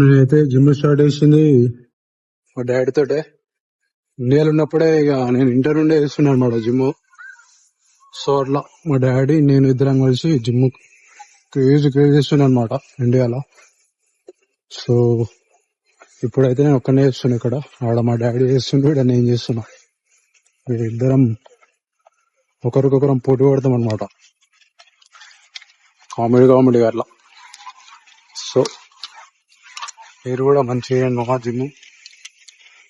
నేనైతే gym start చేసింది మా డాడీ తోటే. ఇండియాలో ఉన్నప్పుడే ఇక నేను ఇంటర్ నుండే చేస్తున్నాను అనమాట జిమ్. సో అట్లా మా డాడీ నేను ఇద్దరం కలిసి జిమ్ క్రేజ్ చేస్తున్నాను అనమాట ఇండియాలో. సో ఇప్పుడైతే నేను ఒక్కనే చేస్తున్నా ఇక్కడ. ఆడ మా డాడీ చేస్తుండే, ఇక్కడ నేను చేస్తున్నా. ఇద్దరం ఒకరికొకరం పోటీ పడతాం అనమాట, కామెడీగా అట్లా. సో మీరు కూడా మంచిగా చేయండి మామ.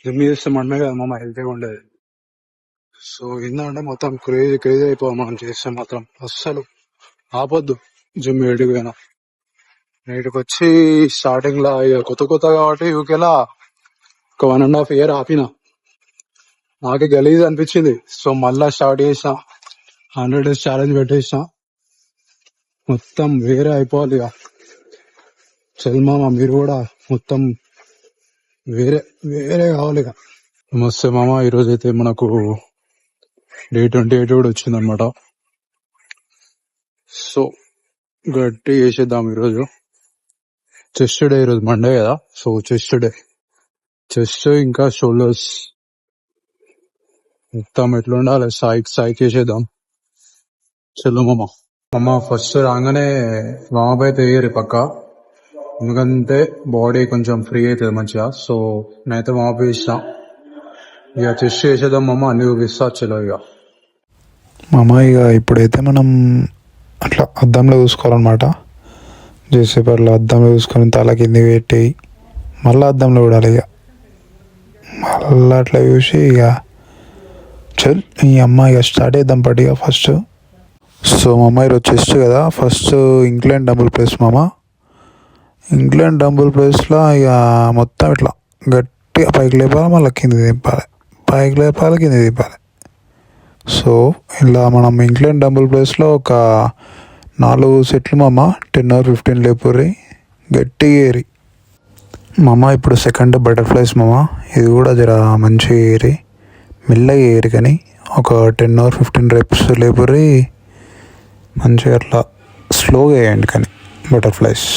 జిమ్ చేస్తే మనమే కదా మామ హెల్తీగా ఉండేది. సో ఏంటంటే మొత్తం క్రేజ్ అయిపోవాలి మనం చేస్తే మాత్రం. అస్సలు ఆపొద్దు జిమ్ ఏడికి పోయినా. నేటికి వచ్చి స్టార్టింగ్ లా ఇక కొత్త కాబట్టి యూకేలా ఒక 1.5 year ఆపిన. నాకే గలీజ్ అనిపించింది. సో మళ్ళా స్టార్ట్ చేసిన, 100 days ఛాలెంజ్ పెట్టేసిన. మొత్తం వేరే అయిపోవాలి ఇక. చల్ మామ మీరు కూడా మొత్తం వేరే కావాలి ఇక. నమస్తే మామ. ఈరోజు అయితే మనకు Day 28 కూడా వచ్చింది అనమాట. సో గట్టి చేసేద్దాం ఈరోజు. చెస్ట్ డే ఈరోజు మండే కదా. సో చెస్ట్ ఇంకా షోల్డర్స్ మొత్తం ఎట్లా ఉండాలి సాయికి చేసేద్దాం. చలో మామ ఫస్ట్ రాగానే వామప్ అయితే వేయరు పక్క, ఎందుకంటే బాడీ కొంచెం ఫ్రీ అవుతుంది మంచిగా. సో నేనైతే వామప్ చేసిన. ఇక చెస్ట్ చేసేద్దాం మామ, అన్ని చూపిస్తా. చలో ఇక ఇక ఇప్పుడైతే మనం అట్లా అద్దంలో చూసుకోవాలన్నమాట. చేసేపు అట్లా అద్దంలో చూసుకొని తల కింద పెట్టి మళ్ళీ అద్దంలో చూడాలి. ఇక మళ్ళీ అట్లా చూసి ఇక చల్ ఈ ఇక స్టార్ట్ చేద్దాం పట్టిగా ఫస్ట్. సో ఈరోజు చెస్ట్ కదా. First incline dumbbell press incline dumbbell ప్రెస్లో ఇక మొత్తం ఇట్లా గట్టిగా పైకి లేపాలి, మళ్ళీ కింద దింపాలి, పైకి లేపాలి, కింద దింపాలి. సో ఇలా మనం ఇంక్లైన్ డంబుల్ ప్రెస్లో ఒక 4 సెట్లు 10 or 15 లేపుర్రి గట్టిగా ఏరి ఇప్పుడు సెకండ్ బటర్ఫ్లైస్ ఇది కూడా జర మంచిగా ఏరి మెల్లగా ఏరి, కానీ ఒక 10 or 15 reps లేపుర్రి మంచిగా అట్లా స్లోగా వేయండి. కానీ బటర్ఫ్లైస్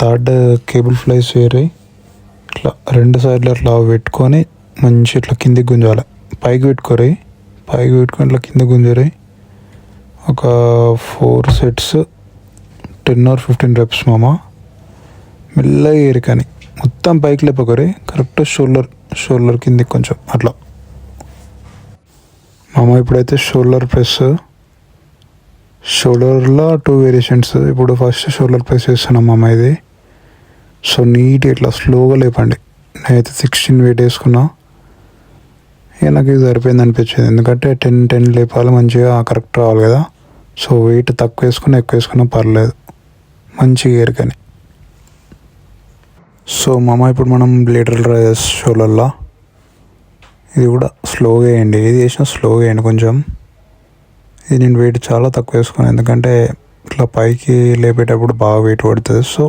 థర్డ్ కేబుల్ ఫ్లైస్ వేరి ఇట్లా 2 sides అట్లా పెట్టుకొని మంచి ఇట్లా కిందికి గుంజాలి. పైకి పెట్టుకొని ఇట్లా కింద గుంజరి ఒక 4 sets 10 or 15 reps మెల్లగా ఏరి, కానీ మొత్తం పైకి లేపకరి కరెక్ట్ షోల్డర్ కిందికి కొంచెం అట్లా. ఇప్పుడైతే షోల్డర్లో 2 variations. ఇప్పుడు ఫస్ట్ షోల్డర్ ప్రెస్ చేస్తున్నాం ఇది. సో నీట్ ఇట్లా స్లోగా లేపండి. నేనైతే 16 weight వేసుకున్నా. ఇక నాకు ఇది సరిపోయింది అనిపించింది, ఎందుకంటే 10 లేపాలి, మంచిగా కరెక్ట్ రావాలి కదా. సో వెయిట్ తక్కువ ఎక్కువ వేసుకున్నా పర్లేదు, మంచిగా ఏరు. కానీ సో ఇప్పుడు మనం లేటరల్ రైజెస్ షోల్డర్లో ఇది కూడా స్లోగా వేయండి. ఏది చేసినా స్లోగా వేయండి కొంచెం. ఇది నేను వెయిట్ చాలా తక్కువ వేసుకున్నాను, ఎందుకంటే ఇట్లా పైకి లేపేటప్పుడు బాగా వెయిట్ పడుతుంది. సో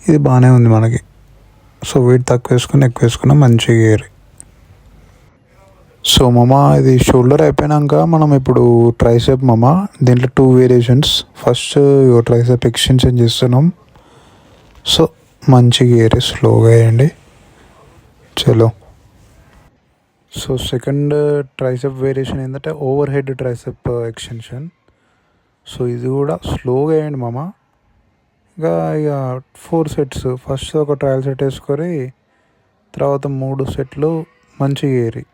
ఇది బాగానే ఉంది మనకి. సో వెయిట్ తక్కువ ఎక్కువ వేసుకున్నా మంచిగా ఏరి. సో ఇది షోల్డర్ అయిపోయినాక మనం ఇప్పుడు ట్రైసెప్ దీంట్లో 2 variations. ఫస్ట్ ట్రైసెప్ ఎక్స్టెన్షన్ చేస్తున్నాం. సో మంచిగా ఏరి స్లోగా వేయండి. చలో. సో సెకండ్ ట్రైసెప్ వేరియేషన్ ఏంటంటే over head tricep extension. So ఇది కూడా స్లోగా వేయండి ఇక 4 sets. ఫస్ట్ ఒక ట్రయల్ సెట్ వేసుకొని తర్వాత 3 sets మంచిగా ఏరి.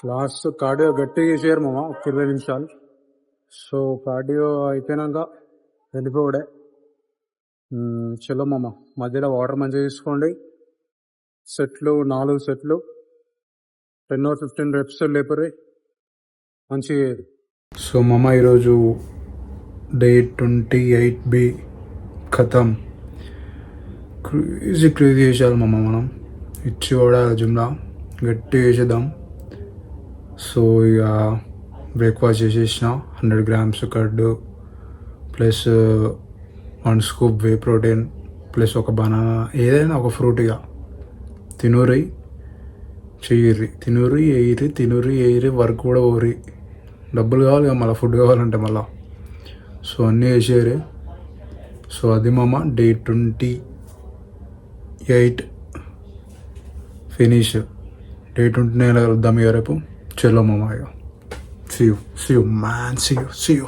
లాస్ట్ కార్డియో గట్టిగా చేసారు ఒక 20 నిమిషాలు. సో కార్డియో అయిపోయినాక వెళ్ళిపోవడే. చలో మధ్యలో వాటర్ మంచిగా తీసుకోండి. 4 సెట్లు 10 or 15 reps లేపరి మంచిగా. సో ఈరోజు Day 28B ఖతం. క్రేజీ చేసేయాలి మనం. ఇచ్చి పడాలి జిమ్లా, గట్టి చేసేద్దాం. సో ఇక బ్రేక్ఫాస్ట్ చేసేసిన. 100 grams curd plus 1 scoop whey protein plus ఒక బనానా, ఏదైనా ఒక ఫ్రూట్. ఇక తినూరి ఎయిరి వర్క్ కూడా ఓరి. డబ్బులు కావాలి కదా మళ్ళీ, ఫుడ్ కావాలంటే మళ్ళీ. సో అన్నీ వేసేయాలి. సో అది మామ డే 28 ఫినిష్. డే 29 కలుద్దాం ఇక రేపు. చలో మామ ఇక. See you man, see you.